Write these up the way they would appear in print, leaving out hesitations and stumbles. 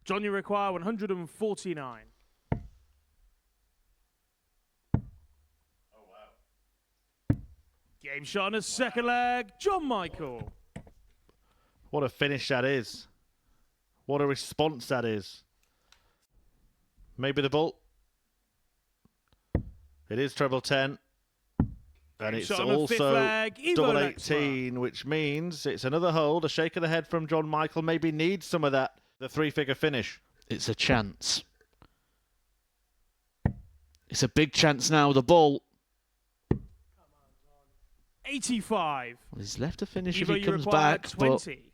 John, you require 149. Game shot on a second leg, John Michael. What a finish that is. What a response that is. Maybe the ball. It is treble 10. And it's also double 18, which means it's another hold. A shake of the head from John Michael. Maybe needs some of that. The three-figure finish. It's a chance. It's a big chance now. The ball. 85. Well, he's left to finish Evo, if he comes back. 20.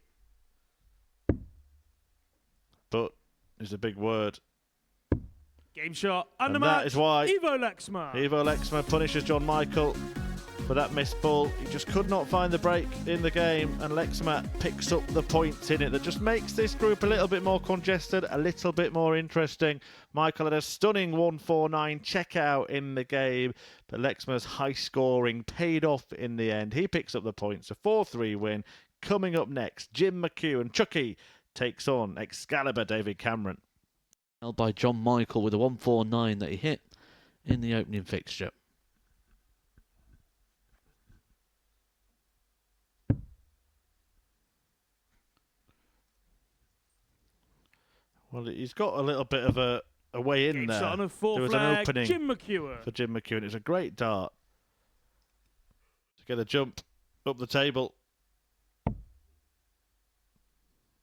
But it's a big word. Game shot, And undermatch, that is why Ivo Lexma. Ivo Lexma punishes John Michael for that missed ball. He just could not find the break in the game, and Lexma picks up the points in it. That just makes this group a little bit more congested, a little bit more interesting. Michael had a stunning 149 checkout in the game, but Lexma's high scoring paid off in the end. He picks up the points, a 4-3 win. Coming up next, Jim McEwen, Chucky takes on Excalibur David Cameron. Held by John Michael with a 149 that he hit in the opening fixture. Well, he's got a little bit of a way in there. Shot on a There was flag, an opening Jim McEwen. for Jim McEwen. It's a great dart to get a jump up the table.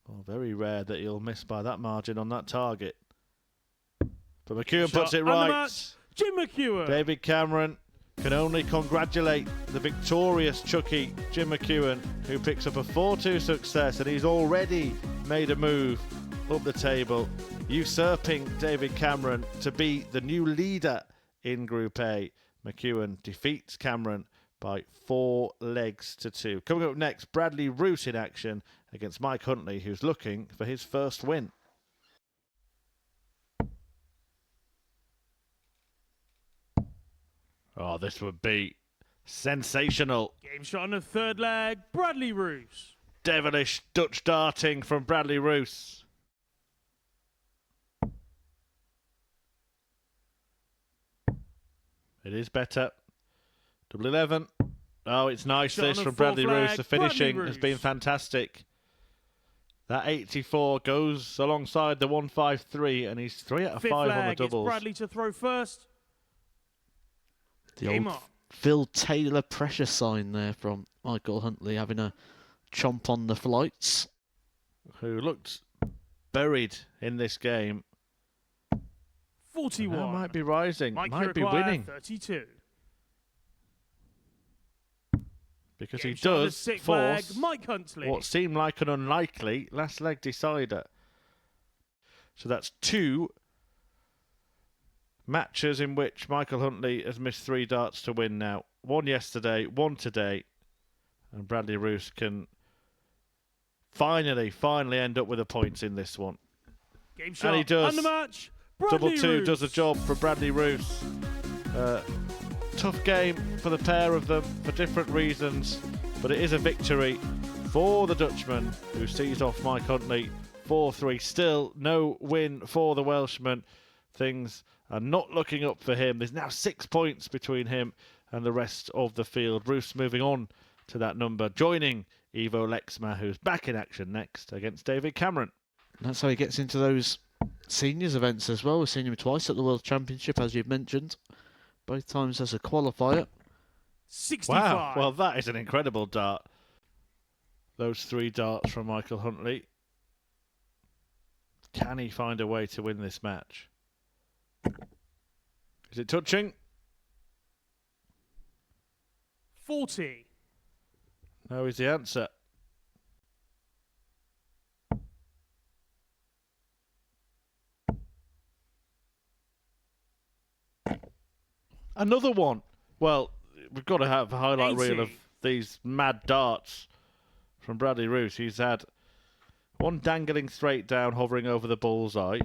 Oh, very rare that he'll miss by that margin on that target. But McEwen puts it right. Jim McEwen. David Cameron can only congratulate the victorious Chucky, Jim McEwen, who picks up a 4-2 success, and he's already made a move up the table, usurping David Cameron to be the new leader in Group A. McEwen defeats Cameron by 4 legs to 2. Coming up next, Bradley Root in action against Mike Huntley, who's looking for his first win. Oh, this would be sensational. Game shot on the third leg, Bradley Roos. Devilish Dutch darting from Bradley Roos. It is better. Double 11. Oh, it's nice Shot this on from the Bradley fourth Roos. leg, The finishing Bradley has been Roos. fantastic. That 84 goes alongside the 153, and he's 3 out of Fifth 5 on the leg, it's doubles. Bradley to throw first. The Game old on. Phil Taylor pressure sign there from Michael Huntley, having a chomp on the flights. Who looked buried in this game. 41. Now might be rising, Mike might be Uruguay, winning. 32. Because Game he shot on the does sixth force leg, Mike Huntley. what seemed like an unlikely last leg decider. So that's 2 matches in which Michael Huntley has missed 3 darts to win now. 1 yesterday, 1 today. And Bradley Roos can finally end up with the points in this one. Game shot And he does. undermatch, Double Bradley 2 Roos. does the job for Bradley Roos. Tough game for the pair of them for different reasons, but it is a victory for the Dutchman, who sees off Mike Huntley 4-3. Still no win for the Welshman. Things are not looking up for him. There's now 6 points between him and the rest of the field. Roos moving on to that number, joining Ivo Lexma, who's back in action next against David Cameron. And that's how he gets into those seniors events as well. We've seen him twice at the World Championship, as you've mentioned. Both times as a qualifier. 65. Wow, well that is an incredible dart. Those 3 darts from Michael Huntley. Can he find a way to win this match? Is it touching? 40. No is the answer. Another one. Well, we've got to have a highlight 80. reel of these mad darts from Bradley Roos. He's had one dangling straight down, hovering over the bullseye.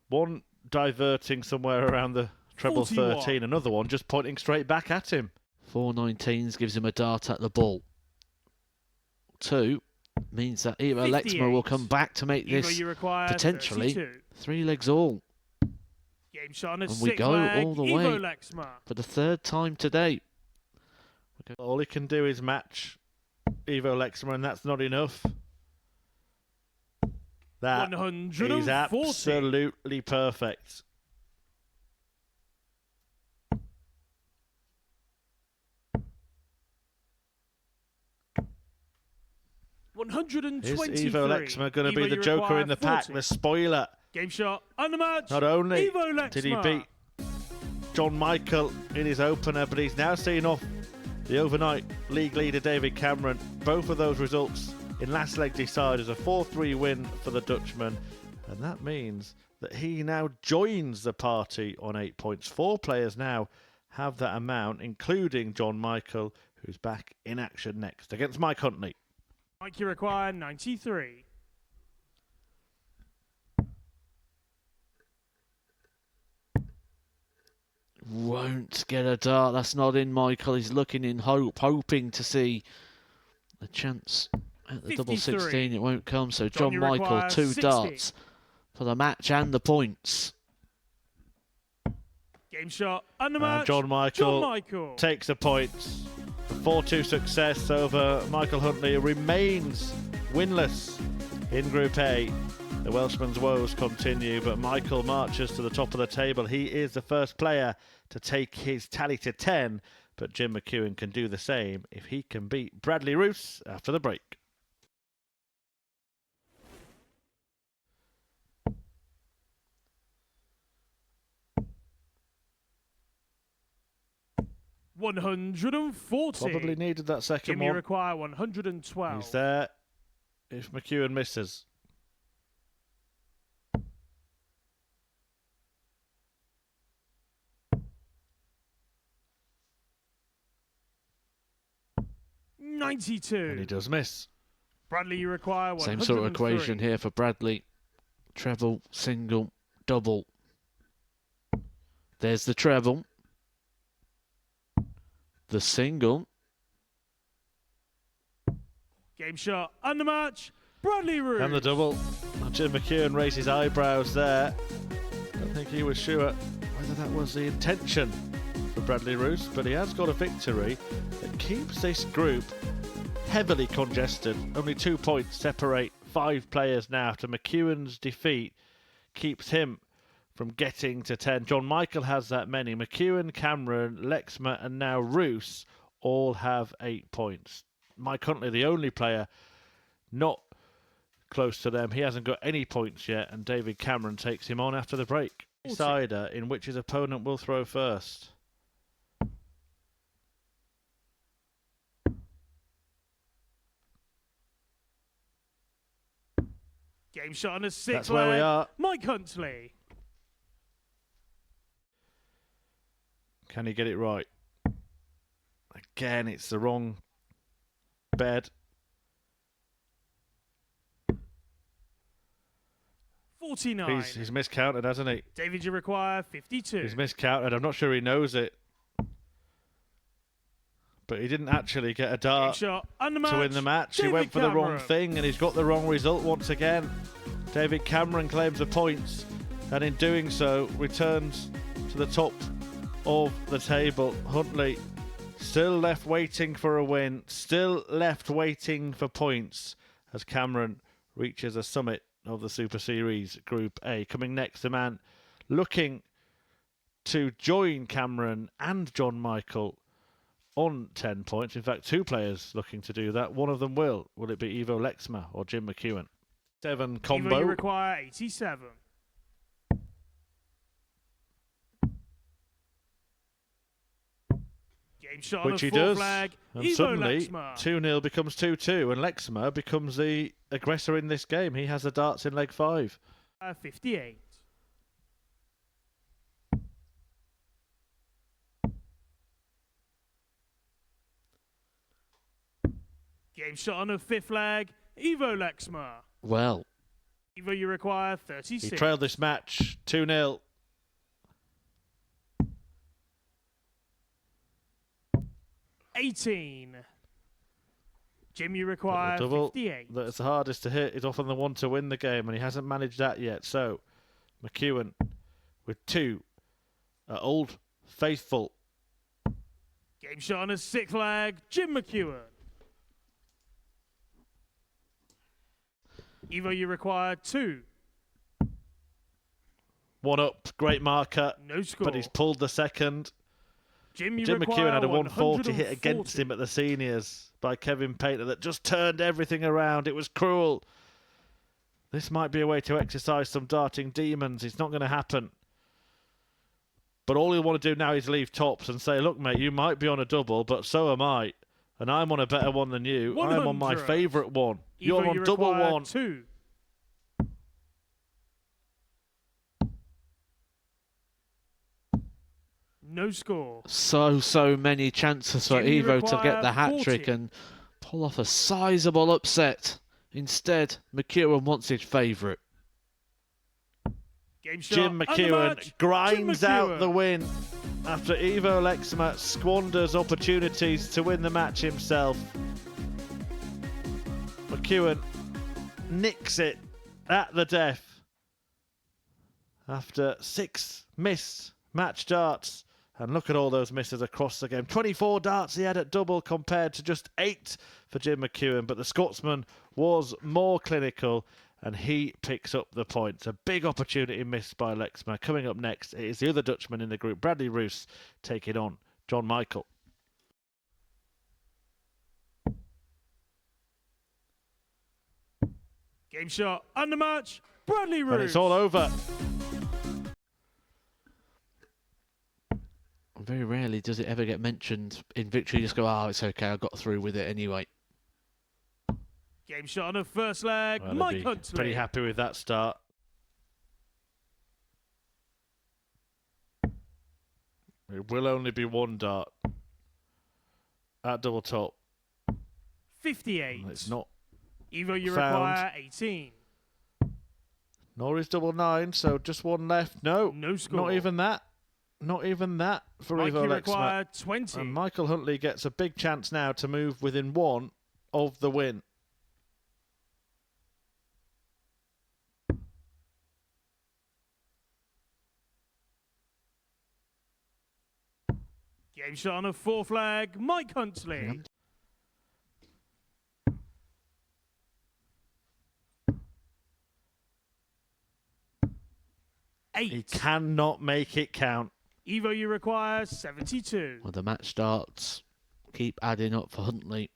One diverting somewhere around the treble 41. 13. Another one just pointing straight back at him. 419s gives him a dart at the ball. 2 means that Ivo Lexma will come back to make Ivo, this you require potentially 32. 3 legs all. Game shot on a And we 6 go leg. all the Ivo way Lexma. for the 3rd time today. All he can do is match Ivo Lexma, and that's not enough. That 140. is absolutely perfect. Is 123. Ivo Lexma going to be Ivo, the you joker in the require pack, 40. the spoiler? Game shot on the match. Not only Ivo Lexma. did he beat John Michael in his opener, but he's now seeing off the overnight league leader David Cameron. Both of those results in last leg deciders, a 4-3 win for the Dutchman, and that means that he now joins the party on 8 points. 4 players now have that amount, including John Michael, who's back in action next against Mike Huntley. Mike, you require 93. Won't get a dart. That's not in, Michael. He's looking in hope, hoping to see a chance at the double 53. 16. It won't come. So John, John you Michael, require 2 60. darts for the match and the points. Game shot on the And match. John Michael, John Michael. takes the points. The 4-2 success over Michael Huntley, remains winless in Group A. The Welshman's woes continue, but Michael marches to the top of the table. He is the first player to take his tally to 10, but Jim McEwen can do the same if he can beat Bradley Roos after the break. $140. Probably needed that second Jimmy one. require 112. He's there if McEwen misses. And he 92. does miss. Bradley, you require 103. Same sort of equation here for Bradley. Treble, single, double. There's the treble. The single. Game shot on the match. Bradley Roos. And the double. Jim McEwen raised his eyebrows there. Don't think he was sure whether that was the intention for Bradley Roos, but he has got a victory that keeps this group heavily congested. Only 2 points separate 5 players now after McEwen's defeat keeps him from getting to 10. John Michael has that many. McEwen, Cameron, Lexma and now Roos all have 8 points. Mike Huntley, the only player not close to them. He hasn't got any points yet, and David Cameron takes him on after the break. Decider in which his opponent will throw first. Game shot on a 6 That's where we are. Mike Huntley. Can he get it right? Again, it's the wrong bed. 49. He's miscounted, hasn't he? David, you require 52. He's miscounted. I'm not sure he knows it. But he didn't actually get a Game dart shot on the match. to win the match. He David went for the wrong Cameron. thing and he's got the wrong result once again. David Cameron claims the points and in doing so returns to the top of the table. Huntley still left waiting for a win, still left waiting for points as Cameron reaches the summit of the Super Series Group A. Coming next, the man looking to join Cameron and John Michael on 10 points. In fact, 2 players looking to do that. One of them will. Will it be Ivo Lexma or Jim McEwen? 7 combo. Ivo, you require 87. Game shot Which on he a full does. flag. And Ivo suddenly, Lexma. 2-0 becomes 2-2, and Lexma becomes the aggressor in this game. He has the darts in leg 5. 58. Game shot on a 5th leg. Ivo Lexma. Well, Ivo, you require 36. He trailed this match 2-0. Jim, you But require the double 58. that's the hardest to hit is often the one to win the game, and he hasn't managed that yet. So, McEwen with 2 at Old Faithful. Game shot on a 6th flag, Jim McEwen. Evo, you require 2. 1 up, great marker, No score. but he's pulled the second. Jim, you Jim require McEwen had a 140 hit 140. against him at the seniors by Kevin Painter that just turned everything around. It was cruel. This might be a way to exercise some darting demons. It's not going to happen. But all he'll want to do now is leave tops and say, look, mate, you might be on a double, but so am I. And I'm on a better one than you. I'm on my 100. favourite one. You're Evo, on you double require one. 2. No score. So many chances for Jim, you Evo to get require the hat-trick 40. and pull off a sizable upset. Instead, McEwen wants his favourite. Game shot Jim and the McEwen match, grinds Jim out McEwen. the win after Ivo Lexma squanders opportunities to win the match himself. McEwen nicks it at the death after 6 missed match darts. And look at all those misses across the game. 24 darts he had at double compared to just 8 for Jim McEwen. But the Scotsman was more clinical and he picks up the points. A big opportunity missed by Lexma. Coming up next is the other Dutchman in the group, Bradley Roos, taking on John Michael. Game shot and the match, Bradley Roos. And it's all over. Very rarely does it ever get mentioned in victory. You just go, oh, it's okay, I got through with it anyway. Game shot on the first leg, Well, Mike they'd be Huntley. pretty happy with that start. It will only be 1 dart at double top. 58. And it's not, Evo, you found. require 18. nor is double 9, so just 1 left. No, No score. not even that. Not even that for Mike, Ivo you Lexma. require 20. And Michael Huntley gets a big chance now to move within 1 of the win. Game shot on a 4th flag, Mike Huntley. He 8. cannot make it count. Evo, you require 72. Well, the match starts. Keep adding up for Huntley.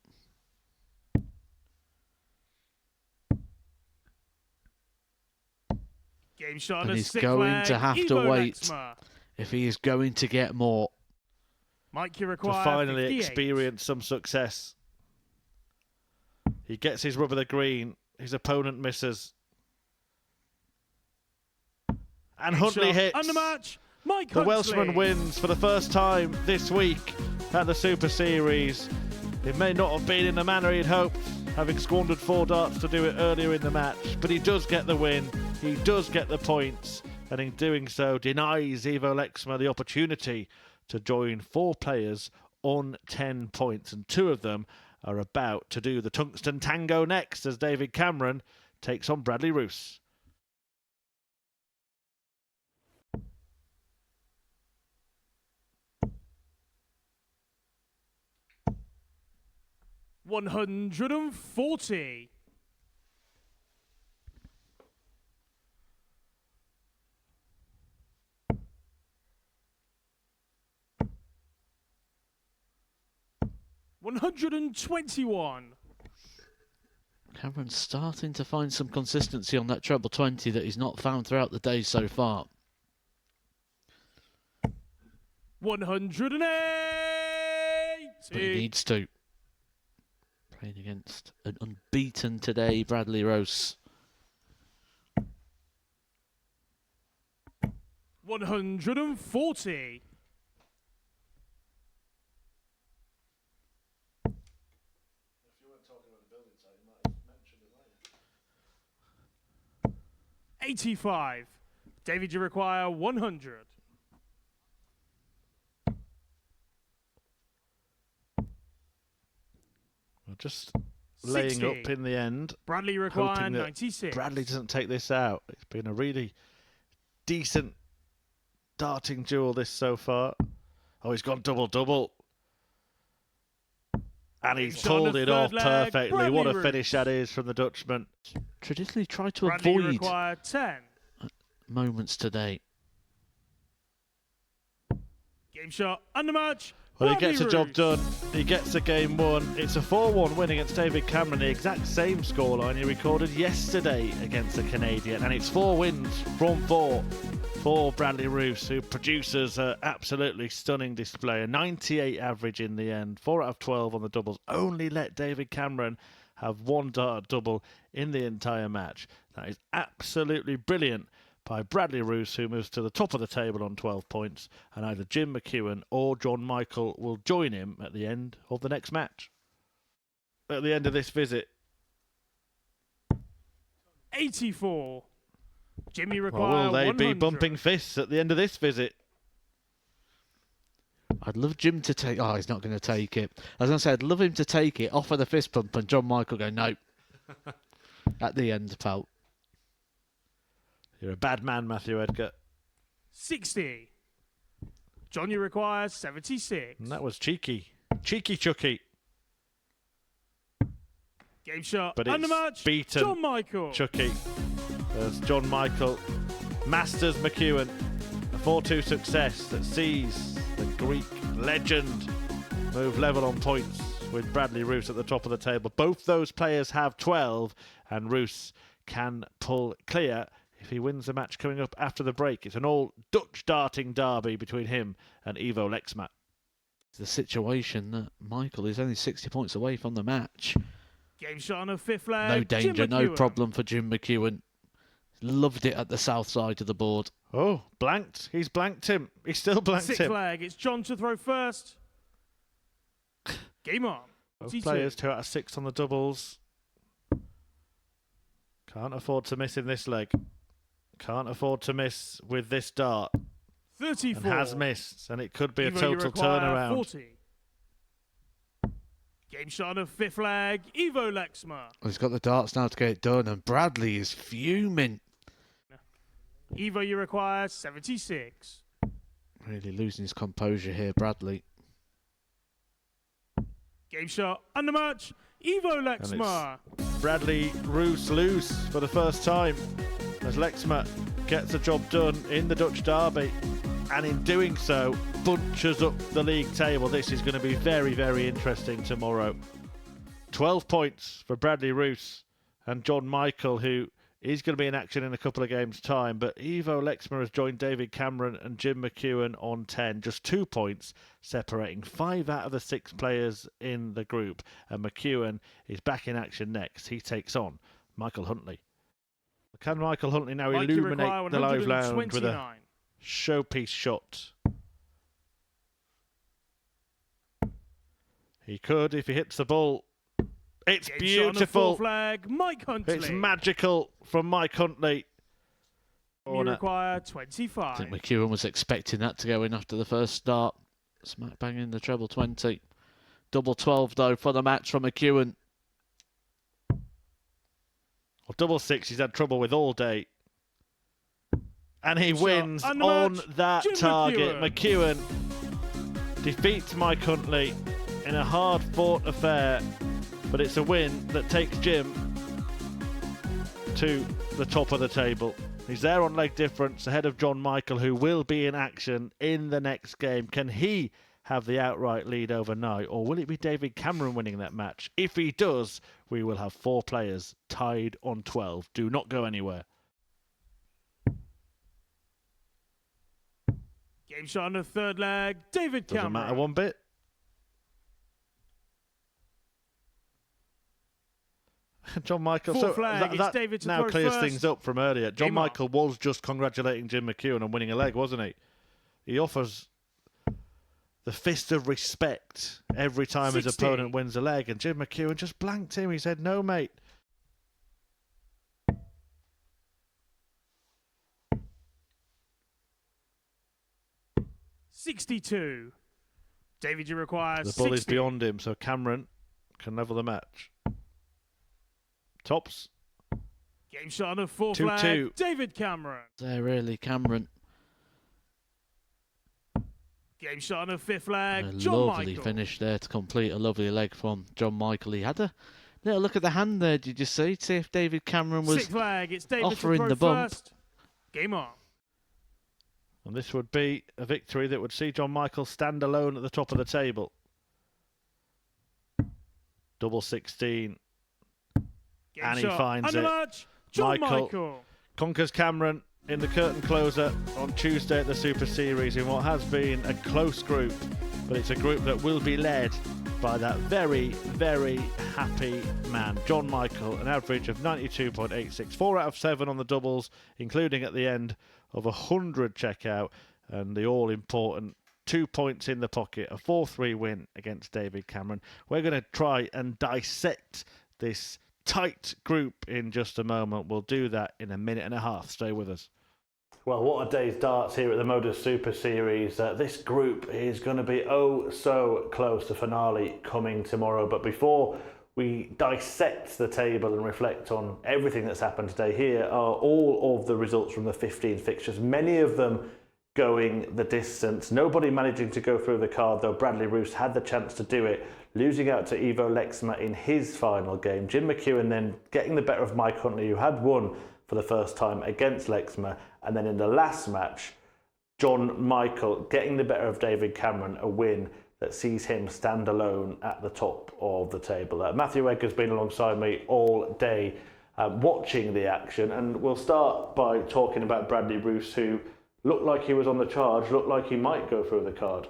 Game shot on And a he's 6th going flag, to have to Evo wait. Lexma. If he is going to get more. Mike, you To require finally 58. experience some success. He gets his rub of the green. His opponent misses. And Game Huntley shot hits. and the match, Mike The Huntley. Welshman wins for the first time this week at the Super Series. It may not have been in the manner he'd hoped, having squandered 4 darts to do it earlier in the match, but he does get the win, he does get the points, and in doing so denies Ivo Lexma the opportunity to join 4 players on 10 points, and 2 of them are about to do the Tungsten Tango next as David Cameron takes on Bradley Roos. $140. $121. Cameron's starting to find some consistency on that treble 20 that he's not found throughout the day so far. 180. But he needs to. Playing against an unbeaten today, Bradley Roos. 140. $85. David, you require 100. Just laying 60. up in the end. Bradley require hoping that 96. Bradley doesn't take this out. It's been a really decent darting duel this so far. Oh, he's gone double-double. And he's Shot on pulled the it off third leg, perfectly. Bradley What a Roos. finish that is from the Dutchman. Traditionally try to Bradley avoid require 10. moments today. Game shot, under match. Well, he Bradley gets the job Roos. done. He gets the game won. It's a 4-1 win against David Cameron, the exact same scoreline he recorded yesterday against the Canadian. And it's 4 wins from 4 for Bradley Roos, who produces an absolutely stunning display. A 98 average in the end, 4 out of 12 on the doubles. Only let David Cameron have 1 dart double in the entire match. That is absolutely brilliant by Bradley Roos, who moves to the top of the table on 12 points, and either Jim McEwen or John Michael will join him at the end of the next match. At the end of this visit, 84. Jimmy well, require will they 100. be bumping fists at the end of this visit? I'd love Jim to take... Oh, he's not going to take it. As I said, I'd love him to take it, offer the fist pump, and John Michael go, no. At the end, pal. You're a bad man, Matthew Edgar. 60. Johnny requires 76. And that was cheeky. Cheeky Chucky. Game shot, But under it's match. beaten John Michael. Chucky. There's John Michael. Masters McEwen. A 4-2 success that sees the Greek legend move level on points with Bradley Roos at the top of the table. Both those players have 12, and Roos can pull clear if he wins the match coming up after the break. It's an all Dutch darting derby between him and Ivo Lexma. It's the situation that Michael is only 60 points away from the match. Game shot on a 5th leg. No Jim danger, no McEwen. problem for Jim McEwen. Loved it at the south side of the board. Oh, blanked. He's blanked him. He still blanked 6th him. leg. It's John to throw first. Game on. Both 42. players 2 out of 6 on the doubles. Can't afford to miss in this leg. Can't afford to miss with this dart. 34. And has missed, and it could be Ivo, a you total require turnaround. 40. Game shot on a 5th leg. Ivo Lexma. He's got the darts now to get it done, and Bradley is fuming. Ivo, you require 76. Really losing his composure here, Bradley. Game shot under match. Ivo Lexma. Bradley Roos loose for the first time as Lexma gets the job done in the Dutch derby, and in doing so bunches up the league table. This is going to be very, very interesting tomorrow. 12 points for Bradley Roos and John Michael, who is going to be in action in a couple of games' time, but Ivo Lexma has joined David Cameron and Jim McEwen on 10, just 2 points separating 5 out of the 6 players in the group, and McEwen is back in action next. He takes on Michael Huntley. Can Michael Huntley now Mike, you illuminate require the live lounge with a 129. showpiece shot? He could if he hits the ball. It's Game shot on the 4th beautiful. leg. Mike Huntley. It's magical from Mike Huntley. You require 25. I think McEwen was expecting that to go in after the first start. Smack bang in the treble 20. Double 12 though for the match from McEwen. Well, double 6 he's had trouble with all day. And he Shot wins on on the match, that Jim target. McEwen. McEwen defeats Mike Huntley in a hard-fought affair, but it's a win that takes Jim to the top of the table. He's there on leg difference ahead of John Michael, who will be in action in the next game. Can he have the outright lead overnight, or will it be David Cameron winning that match? If he does, we will have 4 players tied on 12. Do not go anywhere. Game shot on the 3rd leg. David Doesn't Cameron. matter one bit. John Michael. Fourth So flag, it's that David to now throw clears first. things up from earlier. John Game on. Michael was just congratulating Jim McEwen on winning a leg, wasn't he? He offers the fist of respect every time his 60. opponent wins a leg, and Jim McEwen just blanked him. He said, "No, mate." $62. David, you require The ball is 60. beyond him, so Cameron can level the match. Tops. Game shot on the fourth 2-2. flag. David Cameron. There really, Cameron. Game shot on the fifth flag. A John lovely Michael. finish there to complete a lovely leg from John Michael. He had a little look at the hand there, did you see? To see if David Cameron was Sixth flag. It's David offering to throw the bump. first. Game on. And this would be a victory that would see John Michael stand alone at the top of the table. Double 16. Game And he shot. finds Under it. match. John Michael. Michael. Conquers Cameron in the curtain closer on Tuesday at the Super Series in what has been a close group, but it's a group that will be led by that very, very happy man, John Michael, an average of 92.86, 4 out of 7 on the doubles, including at the end of 100 checkout, and the all-important 2 points in the pocket, a 4-3 win against David Cameron. We're going to try and dissect this tight group in just a moment. We'll do that in a minute and a half. Stay with us. Well, what a day's darts here at the Modus Super Series. This group is going to be oh so close to finale coming tomorrow. But before we dissect the table and reflect on everything that's happened today, here are all of the results from the 15 fixtures, many of them going the distance. Nobody managing to go through the card, though Bradley Roos had the chance to do it, losing out to Ivo Lexma in his final game. Jim McEwen then getting the better of Mike Huntley, who had won for the first time against Lexma. And then in the last match, John Michael getting the better of David Cameron, a win that sees him stand alone at the top of the table. Matthew Egg has been alongside me all day watching the action, and we'll start by talking about Bradley Roos, who looked like he was on the charge, looked like he might go through the card.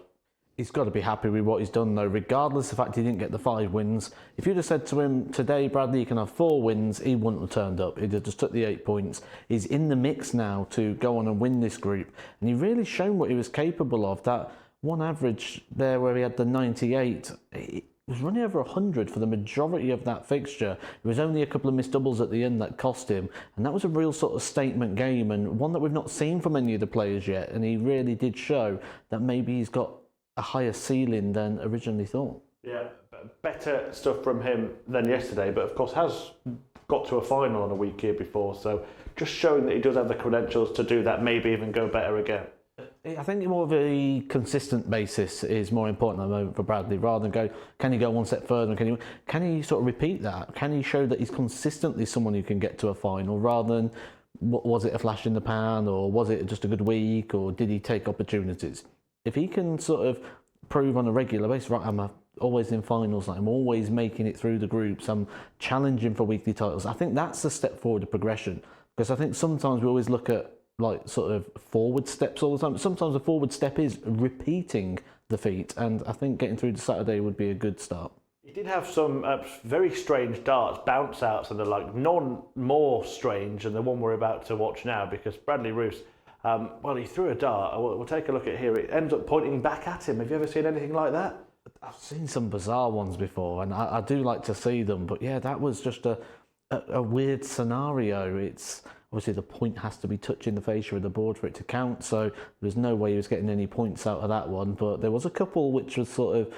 He's got to be happy with what he's done, though, regardless of the fact he didn't get the 5 wins. If you'd have said to him, today, Bradley, you can have 4 wins, he wouldn't have turned up. He'd have just took the 8 points. He's in the mix now to go on and win this group. And he really shown what he was capable of. That one average there where he had the 98, it was running over 100 for the majority of that fixture. It was only a couple of missed doubles at the end that cost him. And that was a real sort of statement game, and one that we've not seen from any of the players yet. And he really did show that maybe he's got a higher ceiling than originally thought. Yeah, better stuff from him than yesterday, but of course has got to a final on a week here before, so just showing that he does have the credentials to do that, maybe even go better again. I think more of a consistent basis is more important at the moment for Bradley, rather than go, can he go one step further? Can he sort of repeat that? Can he show that he's consistently someone who can get to a final, rather than was it a flash in the pan, or was it just a good week, or did he take opportunities? If he can sort of prove on a regular basis, right, I'm always in finals, I'm always making it through the groups, I'm challenging for weekly titles, I think that's a step forward of progression. Because I think sometimes we always look at like sort of forward steps all the time. Sometimes a forward step is repeating the feat, and I think getting through to Saturday would be a good start. He did have some very strange darts, bounce outs, and they're like none more strange than the one we're about to watch now, because Bradley Roos, well, he threw a dart. We'll take a look at here. It ends up pointing back at him. Have you ever seen anything like that? I've seen some bizarre ones before, and I do like to see them. But yeah, that was just a weird scenario. It's obviously the point has to be touching the fascia of the board for it to count, so there's no way he was getting any points out of that one. But there was a couple which was sort of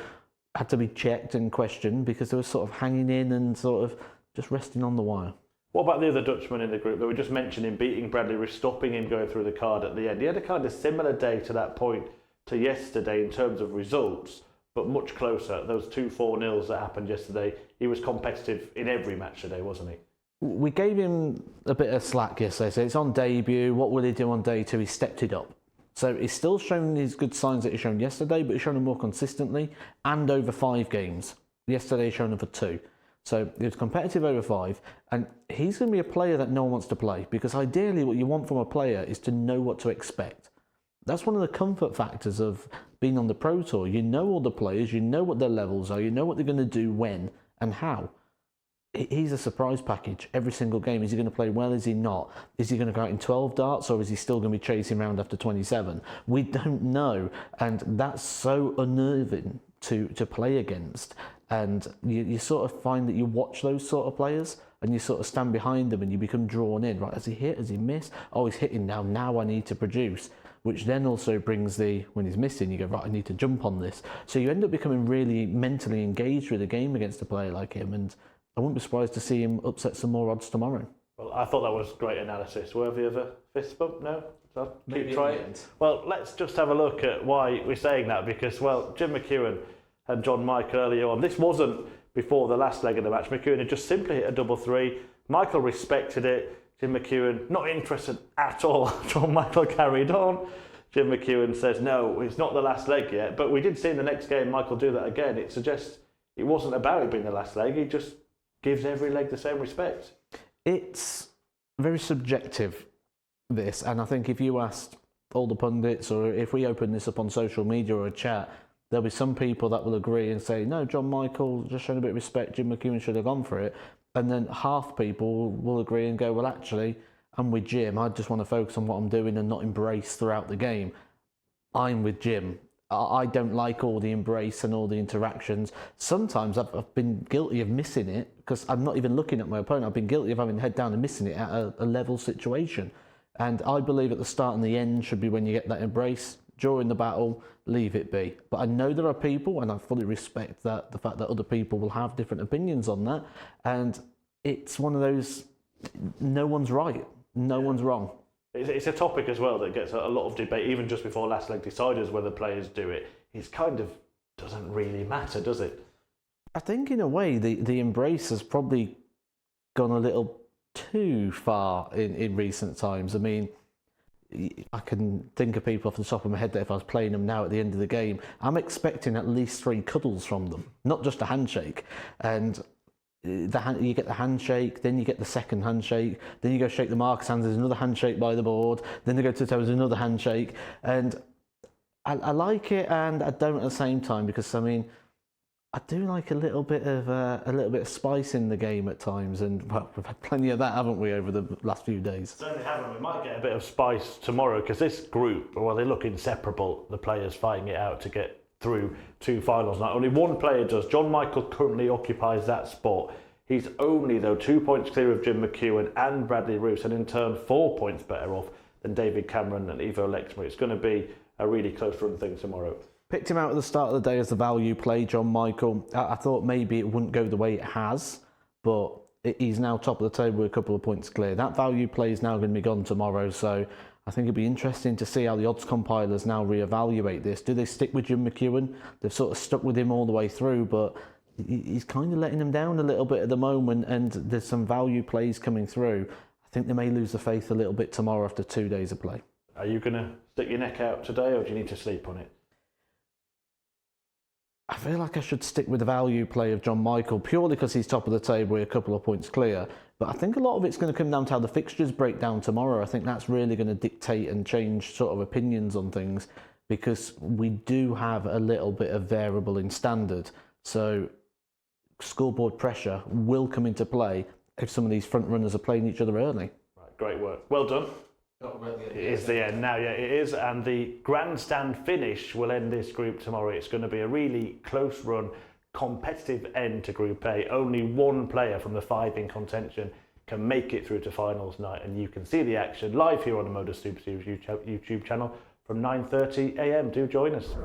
had to be checked and questioned because they were sort of hanging in and sort of just resting on the wire. What about the other Dutchman in the group that we just mentioned him beating Bradley Roos, stopping him going through the card at the end? He had a kind of similar day to that point to yesterday in terms of results, but much closer. Those 2 4-0s that happened yesterday, he was competitive in every match today, wasn't he? We gave him a bit of slack yesterday, so it's on debut. What will he do on day 2? He stepped it up. So he's still showing his good signs that he's shown yesterday, but he's shown them more consistently and over 5 games. Yesterday he's shown them for 2. So he was competitive over 5, and he's going to be a player that no one wants to play, because ideally what you want from a player is to know what to expect. That's one of the comfort factors of being on the Pro Tour. You know all the players, you know what their levels are, you know what they're going to do when and how. He's a surprise package every single game. Is he going to play well? Is he not? Is he going to go out in 12 darts, or is he still going to be chasing around after 27? We don't know, and that's so unnerving to play against. And you sort of find that you watch those sort of players and you sort of stand behind them and you become drawn in. Right, has he hit? Has he missed? Oh, he's hitting now. Now I need to produce. Which then also brings when he's missing, you go, right, I need to jump on this. So you end up becoming really mentally engaged with a game against a player like him. And I wouldn't be surprised to see him upset some more odds tomorrow. Well, I thought that was great analysis. Worthy of a fist bump? No? So Maybe keep at trying. the end. Well, let's just have a look at why we're saying that, because, well, Jim McEwen and John Michael earlier on, this wasn't before the last leg of the match. McEwen had just simply hit a double three. Michael respected it. Jim McEwen, not interested at all. John Michael carried on. Jim McEwen says, no, it's not the last leg yet. But we did see in the next game Michael do that again. It suggests it wasn't about it being the last leg. He just gives every leg the same respect. It's very subjective, this, and I think if you asked all the pundits, or if we open this up on social media or a chat, there'll be some people that will agree and say, no, John Michael just showed a bit of respect, Jim McEwen should have gone for it. And then half people will agree and go, well, actually, I'm with Jim. I just want to focus on what I'm doing and not embrace throughout the game. I'm with Jim. I don't like all the embrace and all the interactions. Sometimes I've been guilty of missing it because I'm not even looking at my opponent. I've been guilty of having head down and missing it at a level situation. And I believe at the start and the end should be when you get that embrace. During the battle, leave it be. But I know there are people, and I fully respect that, the fact that other people will have different opinions on that. And it's one of those, no one's right, no one's wrong. It's a topic as well that gets a lot of debate, even just before last leg deciders, whether players do it. It kind of doesn't really matter, does it? I think in a way the embrace has probably gone a little too far in recent times. I mean, I can think of people off the top of my head that if I was playing them now at the end of the game, I'm expecting at least 3 cuddles from them, not just a handshake. And you get the handshake, then you get the second handshake, then you go shake the Marcus hands, there's another handshake by the board, then they go to the toes, another handshake. And I like it and I don't at the same time, because I mean, I do like a little bit of spice in the game at times, and well, we've had plenty of that, haven't we, over the last few days? Certainly haven't. We might get a bit of spice tomorrow, because this group, well, they look inseparable, the players fighting it out to get through 2 finals. Now, only one player does. John Michael currently occupies that spot. He's only, though, 2 points clear of Jim McEwen and Bradley Roos, and in turn 4 points better off than David Cameron and Ivo Lexman. It's going to be a really close run thing tomorrow. Picked him out at the start of the day as the value play, John Michael. I thought maybe it wouldn't go the way it has, but he's now top of the table with a couple of points clear. That value play is now going to be gone tomorrow, so I think it'll be interesting to see how the odds compilers now reevaluate this. Do they stick with Jim McEwen? They've sort of stuck with him all the way through, but he's kind of letting them down a little bit at the moment, and there's some value plays coming through. I think they may lose the faith a little bit tomorrow after 2 days of play. Are you going to stick your neck out today, or do you need to sleep on it? I feel like I should stick with the value play of John Michael, purely because he's top of the table with a couple of points clear. But I think a lot of it's going to come down to how the fixtures break down tomorrow. I think that's really going to dictate and change sort of opinions on things, because we do have a little bit of variable in standard. So scoreboard pressure will come into play if some of these front runners are playing each other early. Right, great work. Well done. It is the end now, yeah, it is, and the grandstand finish will end this group tomorrow. It's going to be a really close run, competitive end to Group A. Only one player from the 5 in contention can make it through to finals night, and you can see the action live here on the Modus Super Series YouTube channel from 9:30 a.m. Do join us.